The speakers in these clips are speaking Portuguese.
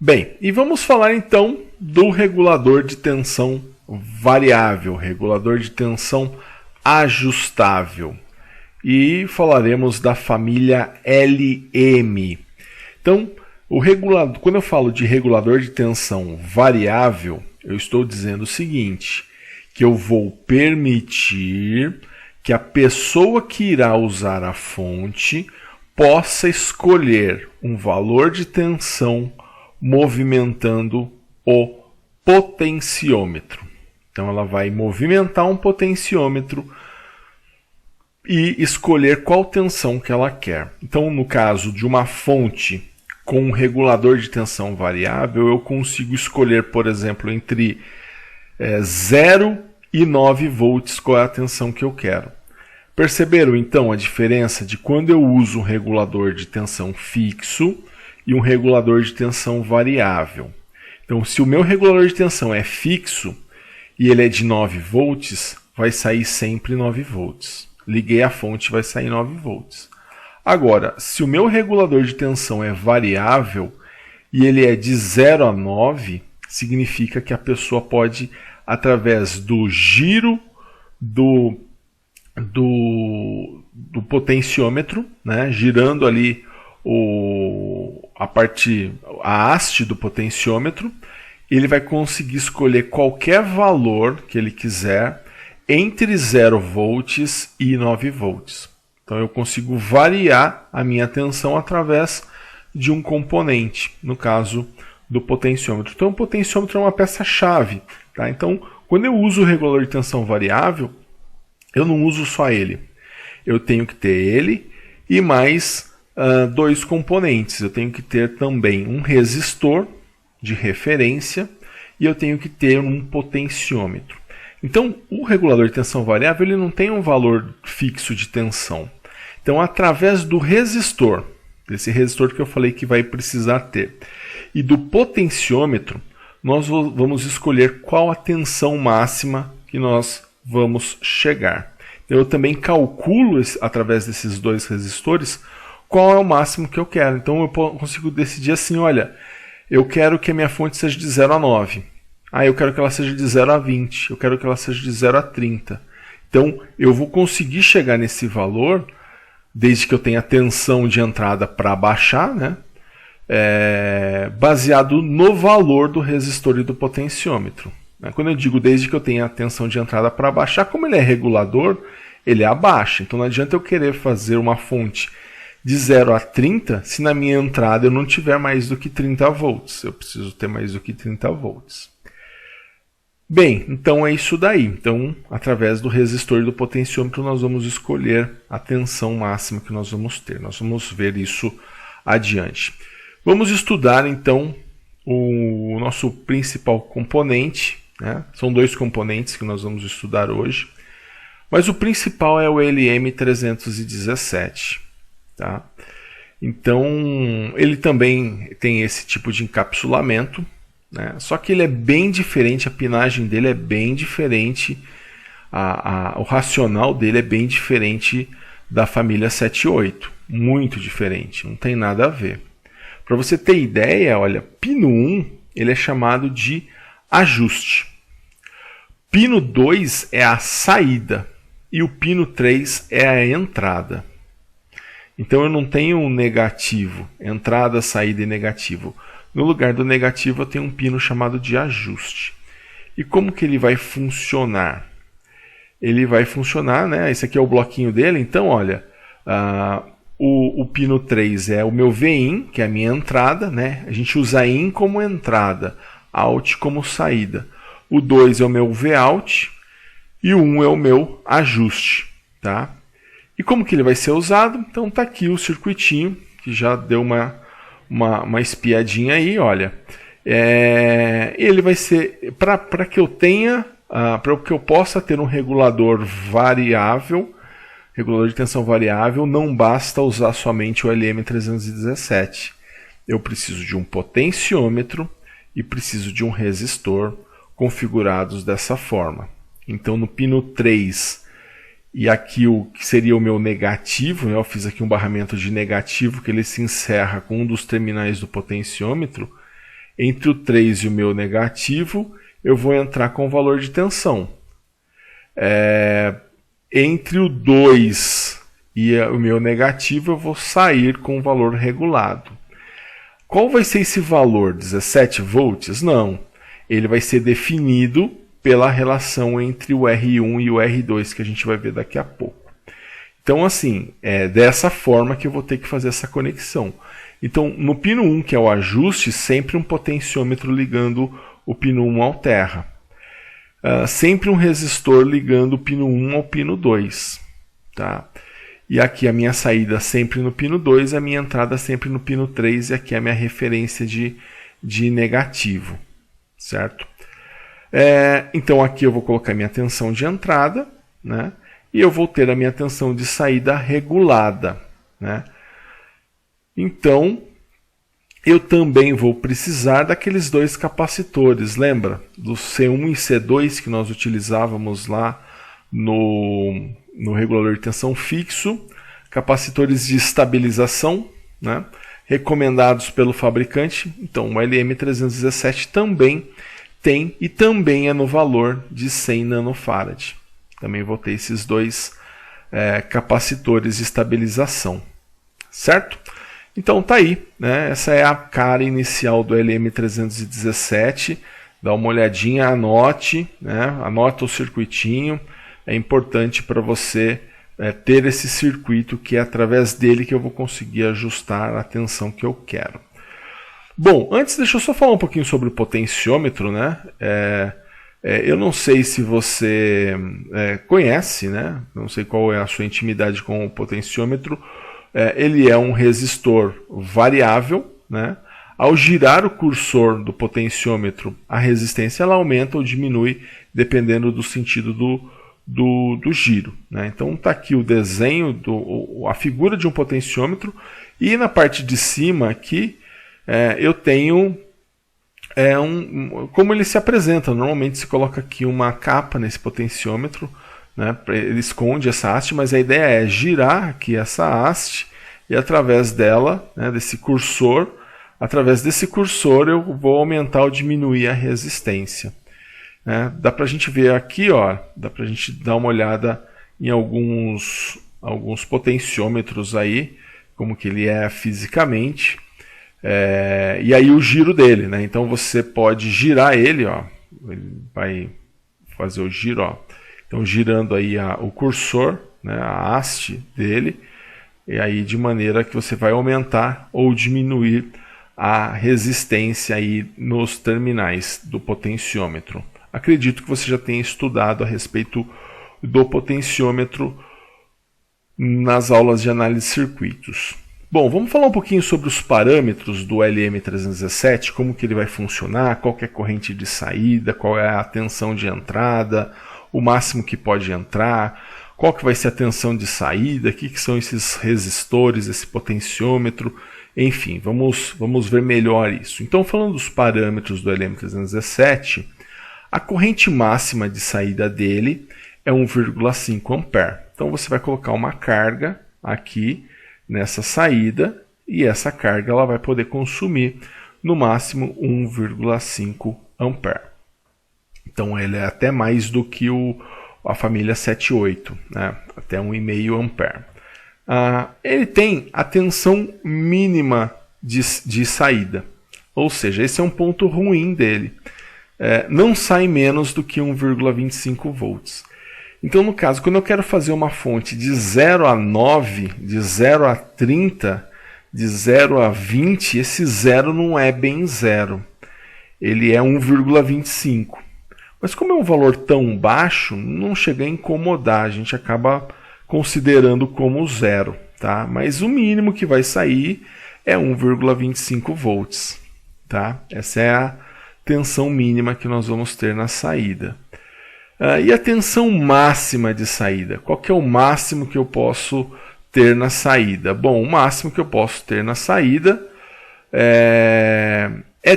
Bem, e vamos falar então do regulador de tensão variável, regulador de tensão ajustável. E falaremos da família LM. Então, quando eu falo de regulador de tensão variável, eu estou dizendo o seguinte, que eu vou permitir que a pessoa que irá usar a fonte possa escolher um valor de tensão movimentando o potenciômetro. Então ela vai movimentar um potenciômetro e escolher qual tensão que ela quer. Então, no caso de uma fonte com um regulador de tensão variável, eu consigo escolher, por exemplo, entre 0 e 9 volts qual é a tensão que eu quero. Perceberam então a diferença de quando eu uso um regulador de tensão fixo e um regulador de tensão variável? Então, se o meu regulador de tensão é fixo e ele é de 9 volts, vai sair sempre 9 volts. Liguei a fonte, vai sair 9 volts. Agora, se o meu regulador de tensão é variável e ele é de 0 a 9, significa que a pessoa pode, através do giro do potenciômetro, né, girando ali a haste do potenciômetro, ele vai conseguir escolher qualquer valor que ele quiser entre 0 volts e 9 volts. Então eu consigo variar a minha tensão através de um componente, no caso do potenciômetro. Então o potenciômetro é uma peça-chave. Tá? Então, quando eu uso o regulador de tensão variável, eu não uso só ele. Eu tenho que ter ele e mais dois componentes. Eu tenho que ter também um resistor de referência e eu tenho que ter um potenciômetro. Então, o regulador de tensão variável ele não tem um valor fixo de tensão. Então, através do resistor, desse resistor que eu falei que vai precisar ter, e do potenciômetro, nós vamos escolher qual a tensão máxima que nós vamos chegar. Eu também calculo, através desses dois resistores, qual é o máximo que eu quero. Então, eu consigo decidir assim, olha, eu quero que a minha fonte seja de 0 a 9. Eu quero que ela seja de 0 a 20. Eu quero que ela seja de 0 a 30. Então, eu vou conseguir chegar nesse valor, desde que eu tenha tensão de entrada para baixar, né? Baseado no valor do resistor e do potenciômetro. Quando eu digo desde que eu tenha tensão de entrada para baixar, como ele é regulador, ele abaixa. Então não adianta eu querer fazer uma fonte de 0 a 30 se na minha entrada eu não tiver mais do que 30 volts. Eu preciso ter mais do que 30 volts. Bem, então é isso daí. Então, através do resistor e do potenciômetro, nós vamos escolher a tensão máxima que nós vamos ter. Nós vamos ver isso adiante. Vamos estudar, então, o nosso principal componente. Né? São dois componentes que nós vamos estudar hoje. Mas o principal é o LM317. Tá? Então, ele também tem esse tipo de encapsulamento. Né? Só que ele é bem diferente, a pinagem dele é bem diferente, o racional dele é bem diferente da família 78, muito diferente, não tem nada a ver. Para você ter ideia, olha, pino 1 ele é chamado de ajuste, pino 2 é a saída e o pino 3 é a entrada. Então eu não tenho um negativo, entrada, saída e negativo. No lugar do negativo eu tenho um pino chamado de ajuste. E como que ele vai funcionar? Ele vai funcionar, né? Esse aqui é o bloquinho dele. Então, olha, o pino 3 é o meu VIN, que é a minha entrada, né? A gente usa IN como entrada, OUT como saída. O 2 é o meu VOUT e o 1 é o meu ajuste, tá? E como que ele vai ser usado? Então tá aqui o circuitinho, que já deu uma espiadinha aí, olha. Ele vai ser para que eu tenha, para que eu possa ter um regulador variável, regulador de tensão variável, não basta usar somente o LM317. Eu preciso de um potenciômetro e preciso de um resistor configurados dessa forma. Então no pino 3 e aqui o que seria o meu negativo, né? Eu fiz aqui um barramento de negativo que ele se encerra com um dos terminais do potenciômetro. Entre o 3 e o meu negativo, eu vou entrar com o valor de tensão. Entre o 2 e o meu negativo, eu vou sair com o valor regulado. Qual vai ser esse valor? 17 volts? Não. Ele vai ser definido pela relação entre o R1 e o R2, que a gente vai ver daqui a pouco. Então, assim, é dessa forma que eu vou ter que fazer essa conexão. Então, no pino 1, que é o ajuste, sempre um potenciômetro ligando o pino 1 ao terra. Sempre um resistor ligando o pino 1 ao pino 2. Tá? E aqui a minha saída sempre no pino 2, a minha entrada sempre no pino 3, e aqui a minha referência de negativo. Certo? Então aqui eu vou colocar minha tensão de entrada, né? E eu vou ter a minha tensão de saída regulada, né? Então, eu também vou precisar daqueles dois capacitores, lembra? Do C1 e C2 que nós utilizávamos lá no regulador de tensão fixo, capacitores de estabilização, né? Recomendados pelo fabricante. Então, o LM317 também tem, e também é no valor de 100 nanofarad. Também vou ter esses dois capacitores de estabilização, certo? Então tá aí, né? Essa é a cara inicial do LM317. Dá uma olhadinha, anote, né? Anota o circuitinho. É importante para você ter esse circuito, que é através dele que eu vou conseguir ajustar a tensão que eu quero. Bom, antes deixa eu só falar um pouquinho sobre o potenciômetro, né? Eu não sei se você conhece, né? Não sei qual é a sua intimidade com o potenciômetro. Ele é um resistor variável, né? Ao girar o cursor do potenciômetro, a resistência ela aumenta ou diminui dependendo do sentido do giro, né? Então está aqui o desenho, a figura de um potenciômetro, e na parte de cima aqui eu tenho como ele se apresenta. Normalmente se coloca aqui uma capa nesse potenciômetro, né? Ele esconde essa haste, mas a ideia é girar aqui essa haste e através dela, né, através desse cursor eu vou aumentar ou diminuir a resistência. Dá para a gente ver aqui, ó, dá para a gente dar uma olhada em alguns potenciômetros aí, como que ele é fisicamente. E aí o giro dele, né? Então você pode girar ele, ó, ele vai fazer o giro, ó. Então girando aí o cursor, né, a haste dele, e aí de maneira que você vai aumentar ou diminuir a resistência aí nos terminais do potenciômetro. Acredito que você já tenha estudado a respeito do potenciômetro nas aulas de análise de circuitos. Bom, vamos falar um pouquinho sobre os parâmetros do LM317, como que ele vai funcionar, qual que é a corrente de saída, qual é a tensão de entrada, o máximo que pode entrar, qual que vai ser a tensão de saída, o que são esses resistores, esse potenciômetro, enfim, vamos ver melhor isso. Então, falando dos parâmetros do LM317, a corrente máxima de saída dele é 1,5 ampere. Então você vai colocar uma carga aqui nessa saída, e essa carga ela vai poder consumir no máximo 1,5 ampere. Então ele é até mais do que a família 78, né? Até 1,5 ampere. Ele tem a tensão mínima de saída, ou seja, esse é um ponto ruim dele. Não sai menos do que 1,25 volts. Então, no caso, quando eu quero fazer uma fonte de 0 a 9, de 0 a 30, de 0 a 20, esse 0 não é bem 0. Ele é 1,25. Mas como é um valor tão baixo, não chega a incomodar, a gente acaba considerando como 0. Tá? Mas o mínimo que vai sair é 1,25 volts. Tá? Essa é a tensão mínima que nós vamos ter na saída. E a tensão máxima de saída? Qual que é o máximo que eu posso ter na saída? Bom, o máximo que eu posso ter na saída é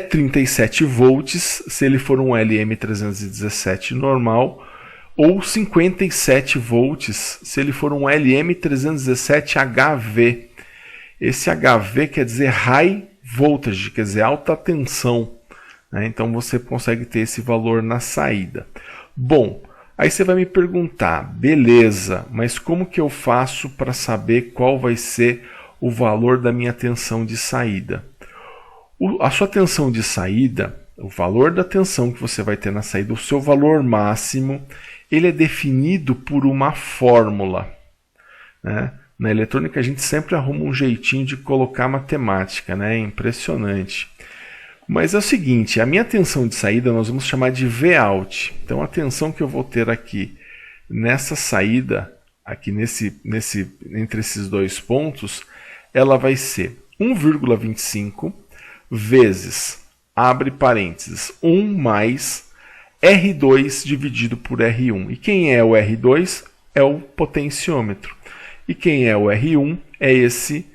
37 volts, se ele for um LM317 normal, ou 57 volts, se ele for um LM317HV. Esse HV quer dizer High Voltage, quer dizer alta tensão. né? Então você consegue ter esse valor na saída. Bom, aí você vai me perguntar, beleza, mas como que eu faço para saber qual vai ser o valor da minha tensão de saída? A sua tensão de saída, o valor da tensão que você vai ter na saída, o seu valor máximo, ele é definido por uma fórmula, né? Na eletrônica a gente sempre arruma um jeitinho de colocar matemática, né? É impressionante. Mas é o seguinte, a minha tensão de saída nós vamos chamar de Vout. Então a tensão que eu vou ter aqui nessa saída, aqui entre esses dois pontos, ela vai ser 1,25 vezes, abre parênteses, 1 mais R2 dividido por R1. E quem é o R2? É o potenciômetro. E quem é o R1 é esse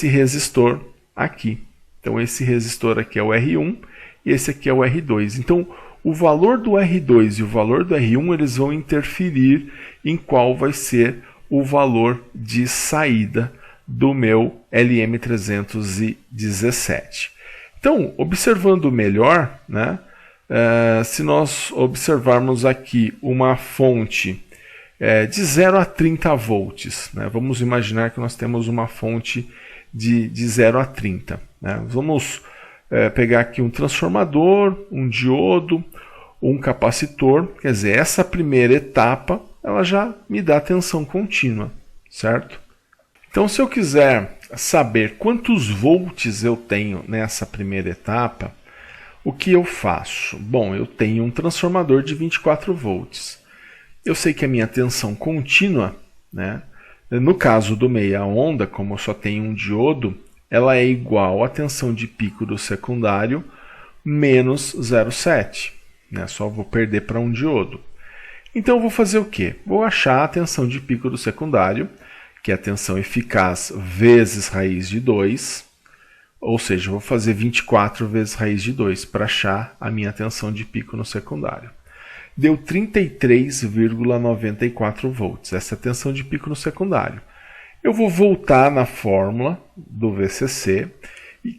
resistor aqui. Então esse resistor aqui é o R1 e esse aqui é o R2. Então o valor do R2 e o valor do R1 eles vão interferir em qual vai ser o valor de saída do meu LM317. Então, observando melhor, né, se nós observarmos aqui uma fonte de 0 a 30 volts, né, vamos imaginar que nós temos uma fonte de 0 a 30. Né, vamos pegar aqui um transformador, um diodo, um capacitor, quer dizer, essa primeira etapa ela já me dá tensão contínua, certo? Então, se eu quiser saber quantos volts eu tenho nessa primeira etapa, o que eu faço? Bom, eu tenho um transformador de 24 volts. Eu sei que a minha tensão contínua, né, no caso do meia onda, como eu só tenho um diodo, ela é igual à tensão de pico do secundário menos 0,7. Né, só vou perder para um diodo. Então eu vou fazer o quê? Vou achar a tensão de pico do secundário, que é a tensão eficaz vezes raiz de 2, ou seja, eu vou fazer 24 vezes raiz de 2 para achar a minha tensão de pico no secundário. Deu 33,94 volts, essa é a tensão de pico no secundário. Eu vou voltar na fórmula do VCC,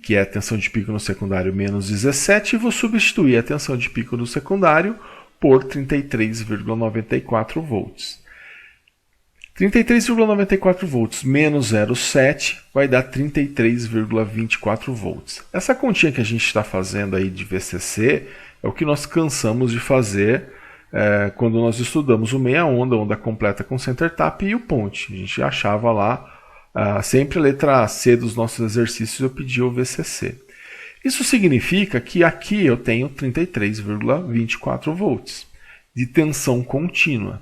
que é a tensão de pico no secundário menos 17, e vou substituir a tensão de pico no secundário por 33,94 volts. 33,94 volts menos 0,7 vai dar 33,24 volts. Essa continha que a gente está fazendo aí de VCC é o que nós cansamos de fazer quando nós estudamos o meia onda, onda completa com center tap e o ponte. A gente achava lá, sempre a letra C dos nossos exercícios eu pedia o VCC. Isso significa que aqui eu tenho 33,24 volts de tensão contínua.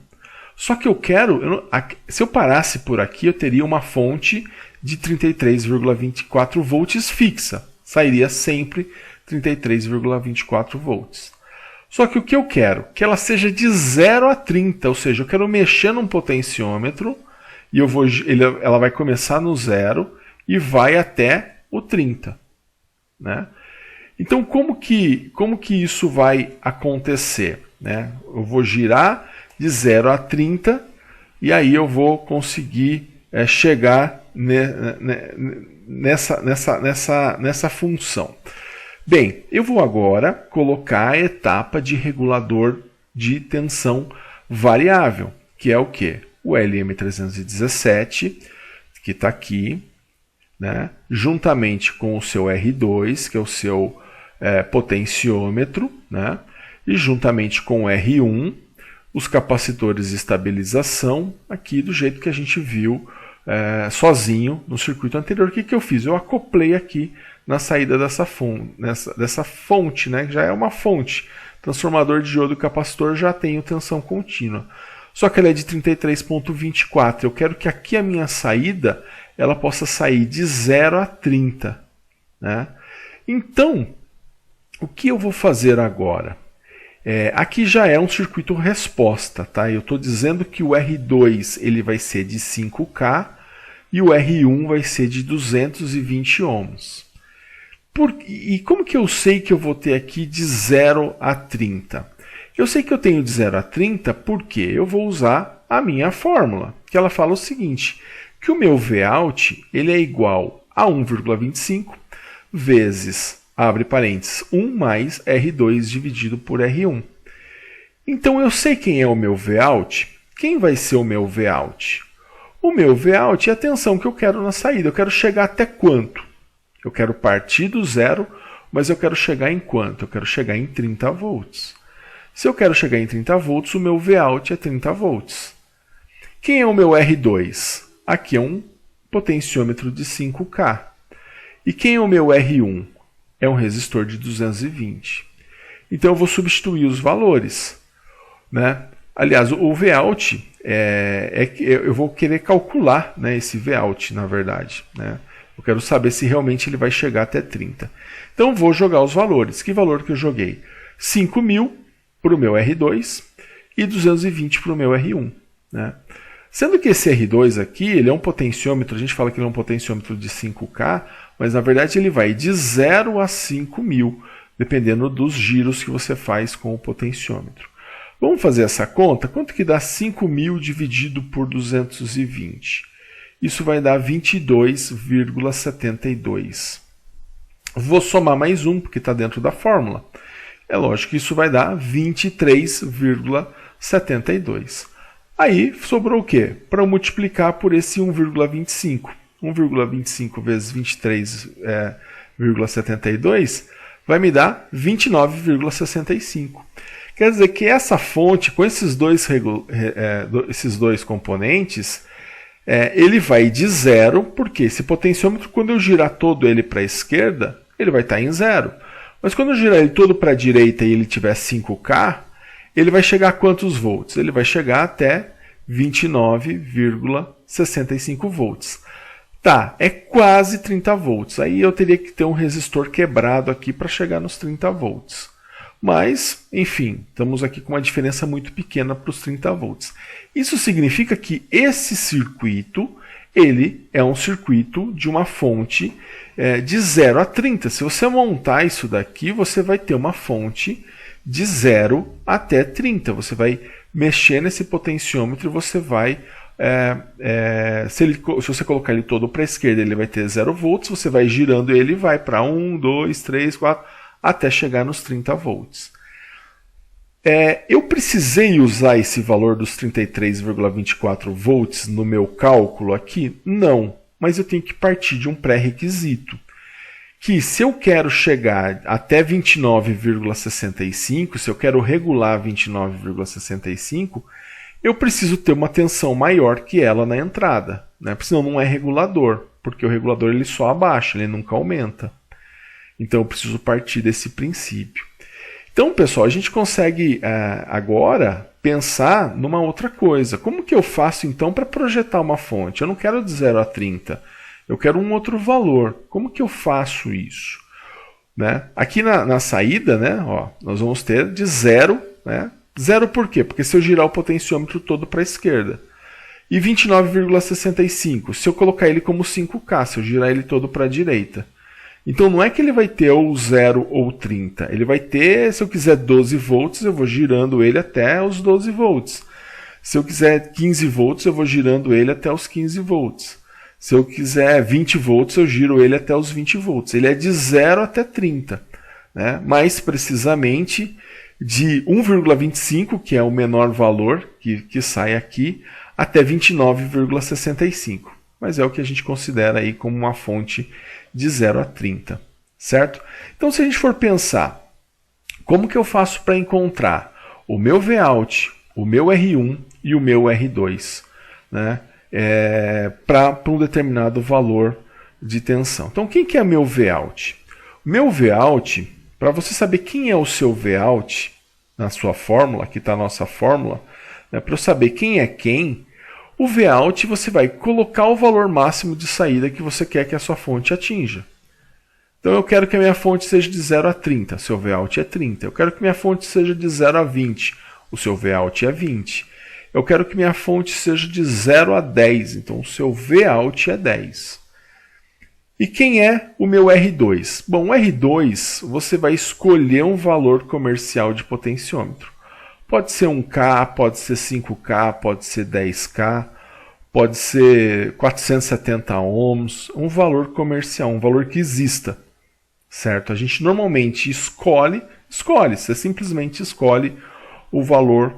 Só que eu quero, se eu parasse por aqui, eu teria uma fonte de 33,24 volts fixa. Sairia sempre 33,24 volts. Só que o que eu quero? Que ela seja de 0 a 30, ou seja, eu quero mexer num potenciômetro e ela vai começar no 0 e vai até o 30. Né? Então, como que isso vai acontecer? Né? Eu vou girar de 0 a 30 e aí eu vou conseguir chegar nessa função. Bem, eu vou agora colocar a etapa de regulador de tensão variável, que é o quê? O LM317, que está aqui, né? Juntamente com o seu R2, que é o seu potenciômetro, né? E juntamente com o R1, os capacitores de estabilização, aqui do jeito que a gente viu sozinho no circuito anterior. O que eu fiz? Eu acoplei aqui na saída dessa fonte, né? Que já é uma fonte. Transformador de diodo e capacitor já tem tensão contínua. Só que ela é de 33,24. Eu quero que aqui a minha saída ela possa sair de 0 a 30. Né? Então, o que eu vou fazer agora? Aqui já é um circuito resposta. Tá? Eu estou dizendo que o R2 ele vai ser de 5K e o R1 vai ser de 220 ohms. E como que eu sei que eu vou ter aqui de 0 a 30? Eu sei que eu tenho de 0 a 30 porque eu vou usar a minha fórmula, que ela fala o seguinte, que o meu Vout ele é igual a 1,25 vezes abre parênteses, 1 mais R2 dividido por R1. Então eu sei quem é o meu Vout. Quem vai ser o meu Vout? O meu Vout é a tensão que eu quero na saída. Eu quero chegar até quanto? Eu quero partir do zero, mas eu quero chegar em quanto? Eu quero chegar em 30 volts. Se eu quero chegar em 30 volts, o meu Vout é 30 volts. Quem é o meu R2? Aqui é um potenciômetro de 5K. E quem é o meu R1? É um resistor de 220. Então eu vou substituir os valores, né? Aliás, o Vout, eu vou querer calcular, né, esse Vout, na verdade, né? Eu quero saber se realmente ele vai chegar até 30. Então vou jogar os valores. Que valor que eu joguei? 5.000 para o meu R2 e 220 para o meu R1, né? Sendo que esse R2 aqui, ele é um potenciômetro, a gente fala que ele é um potenciômetro de 5K, mas na verdade ele vai de 0 a 5.000, dependendo dos giros que você faz com o potenciômetro. Vamos fazer essa conta? Quanto que dá 5.000 dividido por 220? Isso vai dar 22,72. Vou somar mais um, porque está dentro da fórmula. É lógico que isso vai dar 23,72. Aí sobrou o quê? Para eu multiplicar por esse 1,25. 1,25 vezes 23,72 vai me dar 29,65. Quer dizer que essa fonte, com esses dois componentes, ele vai de zero, porque esse potenciômetro, quando eu girar todo ele para a esquerda, ele vai estar em zero. Mas quando eu girar ele todo para a direita e ele tiver 5K, ele vai chegar a quantos volts? Ele vai chegar até 29,65 volts. Tá, é quase 30 volts. Aí eu teria que ter um resistor quebrado aqui para chegar nos 30 volts. Mas, enfim, estamos aqui com uma diferença muito pequena para os 30 volts. Isso significa que esse circuito, ele é um circuito de uma fonte de 0 a 30. Se você montar isso daqui, você vai ter uma fonte de 0 até 30. Você vai mexer nesse potenciômetro e você vai... se você colocar ele todo para a esquerda, ele vai ter 0 volts. Você vai girando ele e vai para 1, 2, 3, 4, até chegar nos 30 volts. Eu precisei usar esse valor dos 33,24 volts no meu cálculo aqui? Não, mas eu tenho que partir de um pré-requisito. Que se eu quero chegar até 29,65, se eu quero regular 29,65, eu preciso ter uma tensão maior que ela na entrada, né? Porque senão não é regulador, porque o regulador ele só abaixa, ele nunca aumenta. Então eu preciso partir desse princípio. Então, pessoal, a gente consegue agora pensar numa outra coisa. Como que eu faço então para projetar uma fonte? Eu não quero de 0 a 30. Eu quero um outro valor. Como que eu faço isso? Né? Aqui na saída, né, ó, nós vamos ter de 0. Né? 0 por quê? Porque se eu girar o potenciômetro todo para a esquerda. E 29,65, se eu colocar ele como 5K, se eu girar ele todo para a direita. Então não é que ele vai ter ou 0 ou 30. Ele vai ter, se eu quiser 12 volts, eu vou girando ele até os 12 volts. Se eu quiser 15 volts, eu vou girando ele até os 15 volts. Se eu quiser 20 volts, eu giro ele até os 20 volts. Ele é de 0 até 30. Né? Mais precisamente de 1,25, que é o menor valor que sai aqui, até 29,65. Mas é o que a gente considera aí como uma fonte de 0 a 30. Certo? Então, se a gente for pensar, como que eu faço para encontrar o meu Vout, o meu R1 e o meu R2, né? Para um determinado valor de tensão. Então, quem que é meu Vout? O meu Vout, para você saber quem é o seu Vout, na sua fórmula, aqui está a nossa fórmula, né, para eu saber quem é quem, o Vout você vai colocar o valor máximo de saída que você quer que a sua fonte atinja. Então eu quero que a minha fonte seja de 0 a 30, o seu Vout é 30. Eu quero que minha fonte seja de 0 a 20, o seu Vout é 20. Eu quero que minha fonte seja de 0 a 10, então o seu Vout é 10. E quem é o meu R2? Bom, o R2 você vai escolher um valor comercial de potenciômetro. Pode ser 1K, pode ser 5K, pode ser 10K, pode ser 470 ohms, um valor comercial, um valor que exista. certo? A gente normalmente escolhe, você simplesmente escolhe o valor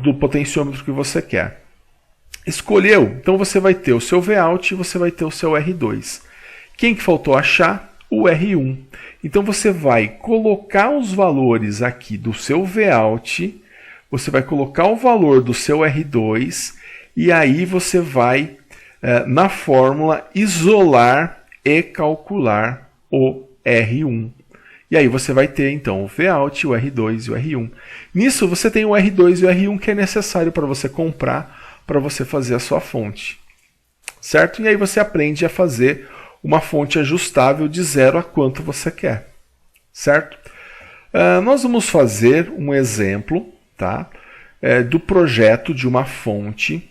do potenciômetro que você quer. Escolheu, então você vai ter o seu Vout e você vai ter o seu R2. Quem que faltou achar? O R1. Então você vai colocar os valores aqui do seu Vout, você vai colocar o valor do seu R2 e aí você vai, na fórmula, isolar e calcular o R1. E aí você vai ter então o Vout, o R2 e o R1. Nisso você tem o R2 e o R1 que é necessário para você comprar, para você fazer a sua fonte. Certo? E aí você aprende a fazer uma fonte ajustável de 0 a quanto você quer. Certo? Nós vamos fazer um exemplo, tá? Do projeto de uma fonte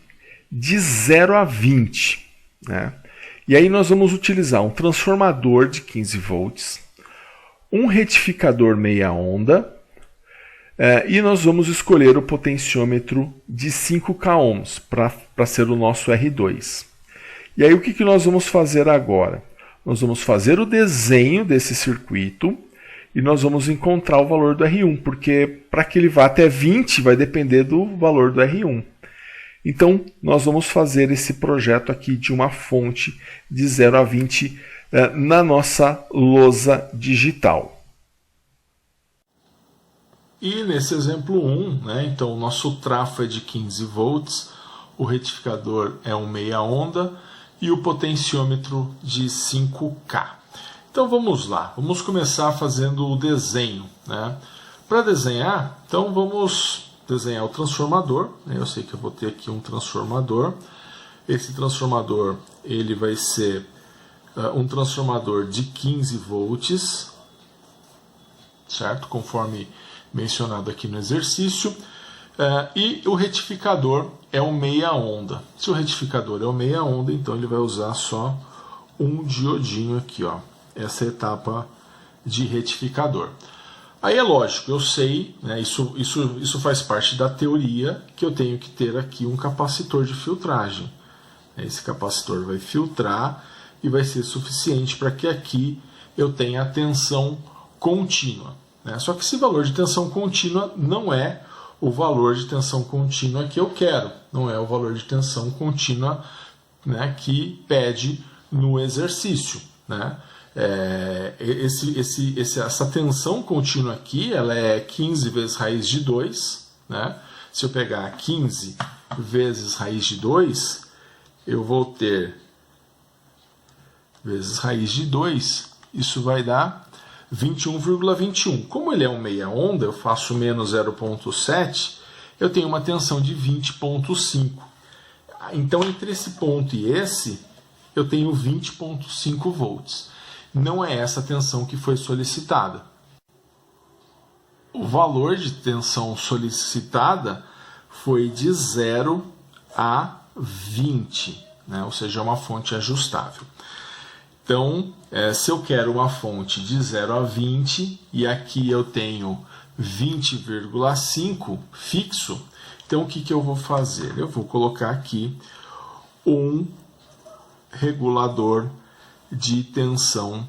de 0 a 20. Né? E aí nós vamos utilizar um transformador de 15 volts, um retificador meia onda, e nós vamos escolher o potenciômetro de 5k ohms para ser o nosso R2. E aí o que nós vamos fazer agora? Nós vamos fazer o desenho desse circuito e nós vamos encontrar o valor do R1, porque para que ele vá até 20 vai depender do valor do R1. Então, nós vamos fazer esse projeto aqui de uma fonte de 0 a 20 na nossa lousa digital. E nesse exemplo 1, né, então o nosso trafo é de 15 volts, o retificador é um meia onda e o potenciômetro de 5K. Então vamos lá, vamos começar fazendo o desenho. Né? Para desenhar, então vamos desenhar o transformador. Eu sei que eu vou ter aqui um transformador. Esse transformador ele vai ser um transformador de 15 volts, certo? Conforme mencionado aqui no exercício. E o retificador é um meia onda. Se o retificador é um meia onda, então ele vai usar só um diodinho aqui, ó. Essa é a etapa de retificador. Aí é lógico, eu sei, né, isso faz parte da teoria, que eu tenho que ter aqui um capacitor de filtragem. Esse capacitor vai filtrar e vai ser suficiente para que aqui eu tenha a tensão contínua. Né? Só que esse valor de tensão contínua não é o valor de tensão contínua que eu quero, não é o valor de tensão contínua, né, que pede no exercício. Né? Essa tensão contínua aqui, ela é 15 vezes raiz de 2. Né? Se eu pegar 15 vezes raiz de 2, eu vou ter vezes raiz de 2, isso vai dar 21,21. Como ele é um meia onda, eu faço menos 0,7, eu tenho uma tensão de 20,5. Então, entre esse ponto e esse, eu tenho 20,5 volts. Não é essa tensão que foi solicitada. O valor de tensão solicitada foi de 0 a 20, né? Ou seja, é uma fonte ajustável. Então, se eu quero uma fonte de 0 a 20 e aqui eu tenho 20,5 fixo, então o que eu vou fazer? Eu vou colocar aqui um regulador de tensão,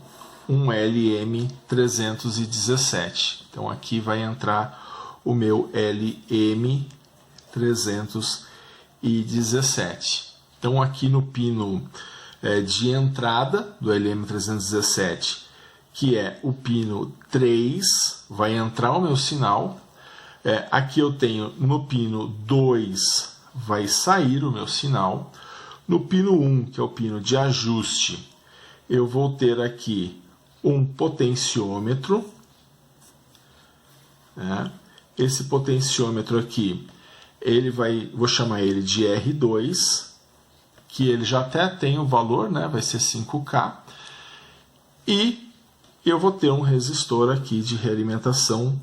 um LM317. Então aqui vai entrar o meu LM317. Então aqui no pino de entrada do LM317, que é o pino 3, vai entrar o meu sinal. Aqui eu tenho no pino 2, vai sair o meu sinal. No pino 1, que é o pino de ajuste, eu vou ter aqui um potenciômetro. Né? Esse potenciômetro aqui, vou chamar ele de R2, que ele já até tem o valor, né? Vai ser 5K. E eu vou ter um resistor aqui de realimentação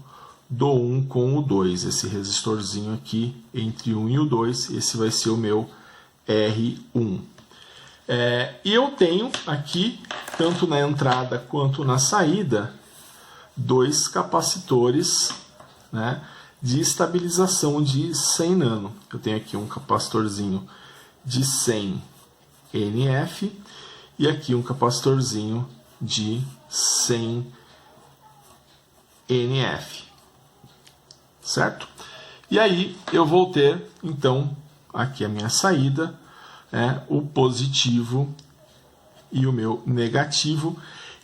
do 1 com o 2. Esse resistorzinho aqui, entre o 1 e o 2, esse vai ser o meu R1. E eu tenho aqui, tanto na entrada quanto na saída, dois capacitores, né, de estabilização de 100 nano. Eu tenho aqui um capacitorzinho de 100 NF e aqui um capacitorzinho de 100 NF, certo? E aí eu vou ter, então, aqui a minha saída, o positivo e o meu negativo.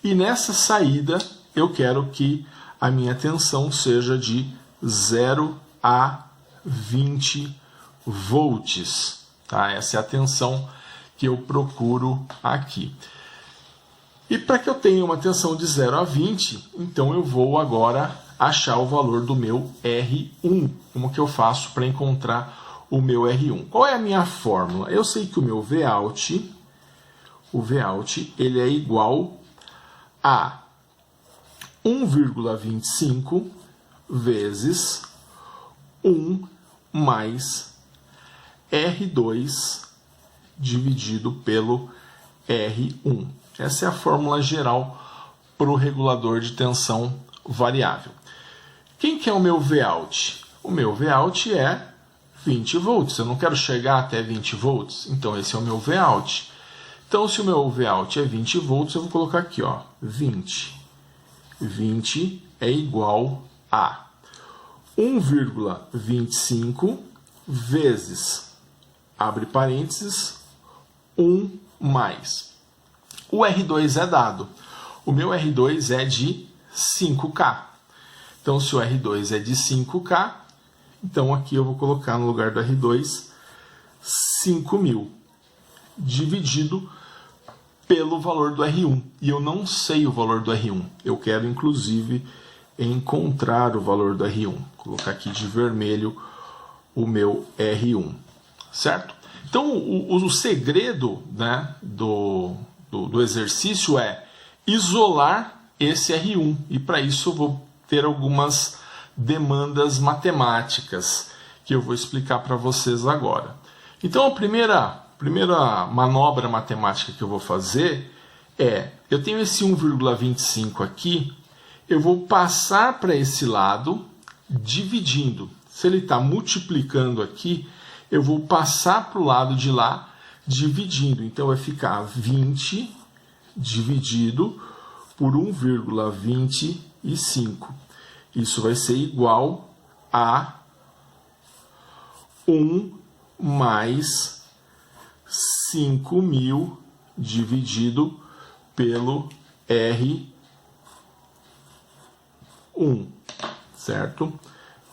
E nessa saída eu quero que a minha tensão seja de 0 a 20 volts. Tá? Essa é a tensão que eu procuro aqui. E para que eu tenha uma tensão de 0 a 20, então eu vou agora achar o valor do meu R1. Como que eu faço para encontrar o meu R1? Qual é a minha fórmula? Eu sei que o meu Vout, ele é igual a 1,25 vezes 1 mais R2 dividido pelo R1. Essa é a fórmula geral para o regulador de tensão variável. Quem que é o meu Vout? O meu Vout é 20 volts. Eu não quero chegar até 20 volts, então esse é o meu Vout. Então, se o meu Vout é 20 volts, eu vou colocar aqui, ó, 20. 20 é igual a 1,25 vezes, abre parênteses, 1 mais. O R2 é dado. O meu R2 é de 5K. Então, se o R2 é de 5K, então aqui eu vou colocar no lugar do R2 5.000 dividido pelo valor do R1. E eu não sei o valor do R1. Eu quero, inclusive, encontrar o valor do R1. Vou colocar aqui de vermelho o meu R1. Certo? Então, o segredo, né, do exercício é isolar esse R1. E para isso eu vou ter algumas demandas matemáticas que eu vou explicar para vocês agora. Então, a primeira manobra matemática que eu vou fazer é, eu tenho esse 1,25 aqui, eu vou passar para esse lado dividindo. Se ele está multiplicando aqui, eu vou passar para o lado de lá dividindo. Então, vai ficar 20 dividido por 1,25. Isso vai ser igual a 1 mais 5.000 dividido pelo R1, certo?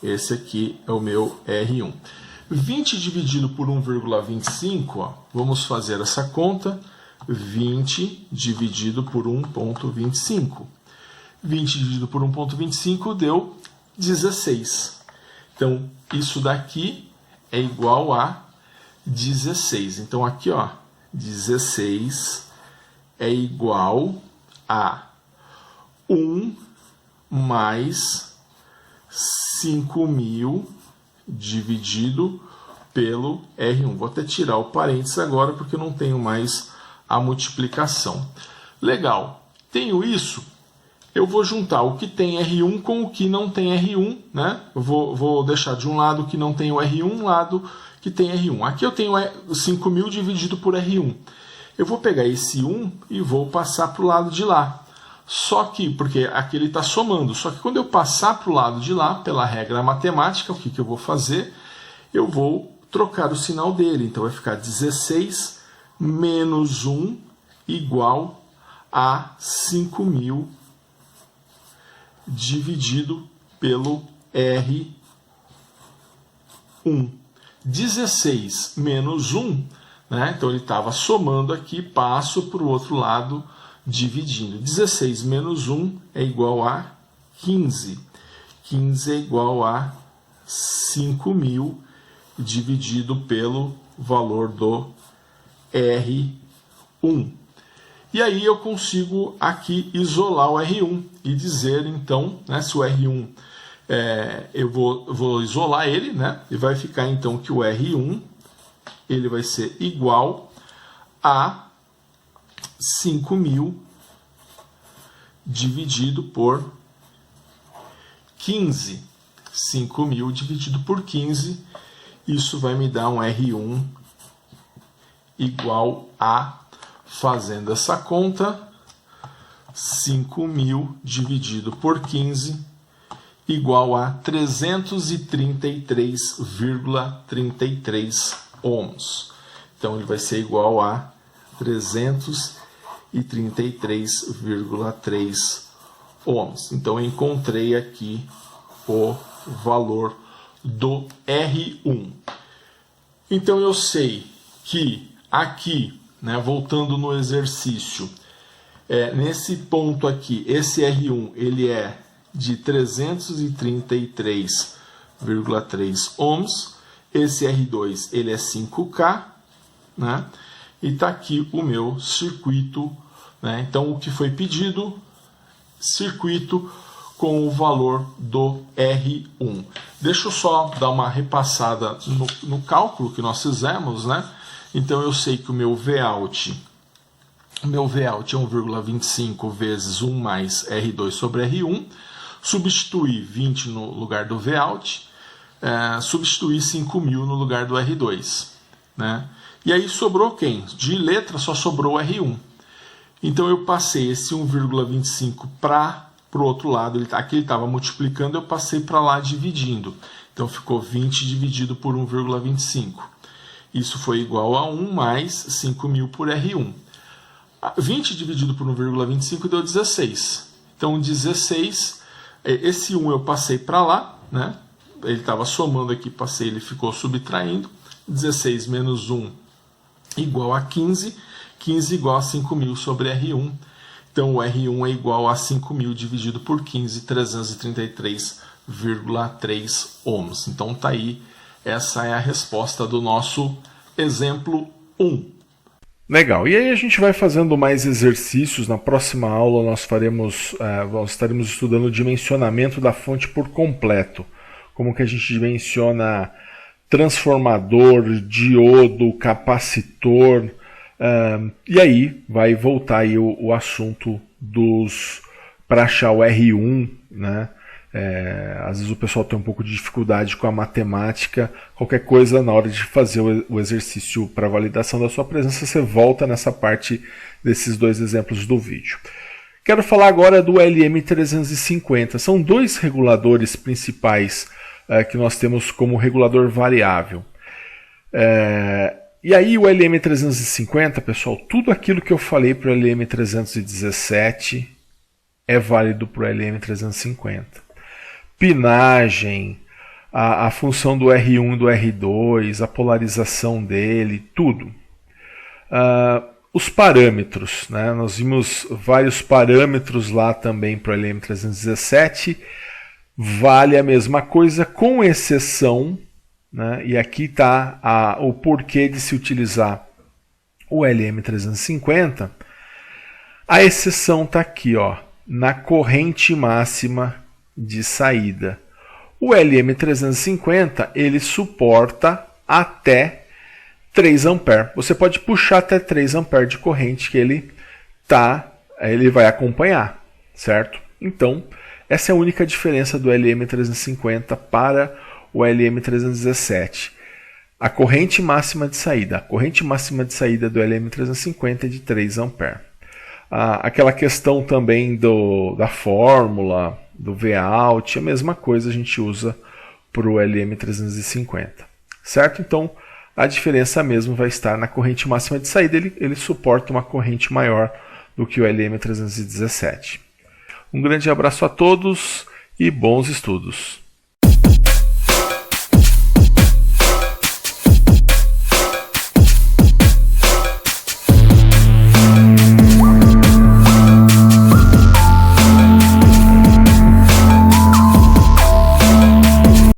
Esse aqui é o meu R1. 20 dividido por 1,25, vamos fazer essa conta. 20 dividido por 1,25. 20 dividido por 1,25 deu 16. Então, isso daqui é igual a 16. Então, aqui, ó, 16 é igual a 1 mais 5.000 dividido pelo R1. Vou até tirar o parênteses agora, porque eu não tenho mais a multiplicação. Legal. Tenho isso. Eu vou juntar o que tem R1 com o que não tem R1, né? Eu vou deixar de um lado o que não tem o R1, um lado que tem R1. Aqui eu tenho 5.000 dividido por R1. Eu vou pegar esse 1 e vou passar para o lado de lá. Só que, porque aqui ele está somando, só que quando eu passar para o lado de lá, pela regra matemática, o que eu vou fazer? Eu vou trocar o sinal dele. Então vai ficar 16 menos 1 igual a 5.000 dividido pelo R1. 16 menos 1, né? Então ele estava somando aqui, passo para o outro lado dividindo. 16 menos 1 é igual a 15. 15 é igual a 5.000 dividido pelo valor do R1. E aí eu consigo aqui isolar o R1 e dizer, então, né, se o R1, eu vou isolar ele, né, e vai ficar então que o R1 ele vai ser igual a 5.000 dividido por 15. 5.000 dividido por 15, isso vai me dar um R1 igual a, fazendo essa conta, 5.000 dividido por 15 igual a 333,33 ohms. Então ele vai ser igual a 333,3 ohms. Então eu encontrei aqui o valor do R1. Então eu sei que aqui, né, voltando no exercício, nesse ponto aqui, esse R1 ele é de 333,3 ohms, esse R2 ele é 5K, né? E está aqui o meu circuito, né? Então o que foi pedido? Circuito com o valor do R1. Deixa eu só dar uma repassada no cálculo que nós fizemos, né? Então eu sei que o meu Vout é 1,25 vezes 1 mais R2 sobre R1, substituir 20 no lugar do Vout, substituir 5.000 no lugar do R2, né? E aí sobrou quem? De letra só sobrou o R1. Então eu passei esse 1,25 para o outro lado, aqui ele estava multiplicando, eu passei para lá dividindo. Então ficou 20 dividido por 1,25. Isso foi igual a 1 mais 5.000 por R1. 20 dividido por 1,25 deu 16. Então 16, esse 1 eu passei para lá, né? Ele estava somando aqui, passei, ele ficou subtraindo. 16 menos 1 igual a 15. 15 igual a 5.000 sobre R1. Então o R1 é igual a 5.000 dividido por 15, 333,3 ohms. Então tá aí, essa é a resposta do nosso exemplo 1. Legal, e aí a gente vai fazendo mais exercícios. Na próxima aula nós estaremos estudando o dimensionamento da fonte por completo. Como que a gente dimensiona transformador, diodo, capacitor. E aí vai voltar aí o assunto para achar o R1, né? Às vezes o pessoal tem um pouco de dificuldade com a matemática. Qualquer coisa, na hora de fazer o exercício para validação da sua presença, você volta nessa parte desses dois exemplos do vídeo. Quero falar agora do LM350. São dois reguladores principais que nós temos como regulador variável. E aí o LM350, pessoal, tudo aquilo que eu falei para o LM317 é válido para o LM350. Pinagem, a função do R1 e do R2, a polarização dele, tudo. Os parâmetros, né? Nós vimos vários parâmetros lá também para o LM317. Vale a mesma coisa, com exceção, né? E aqui está o porquê de se utilizar o LM350. A exceção está aqui, ó, na corrente máxima de saída. O LM350 ele suporta até 3 A. Você pode puxar até 3 A de corrente que ele vai acompanhar, certo? Então, essa é a única diferença do LM350 para o LM317. A corrente máxima de saída. A corrente máxima de saída do LM350 é de 3 A. Aquela questão também da fórmula, do Vout, a mesma coisa a gente usa para o LM350. Certo? Então, a diferença mesmo vai estar na corrente máxima de saída. Ele suporta uma corrente maior do que o LM317. Um grande abraço a todos e bons estudos!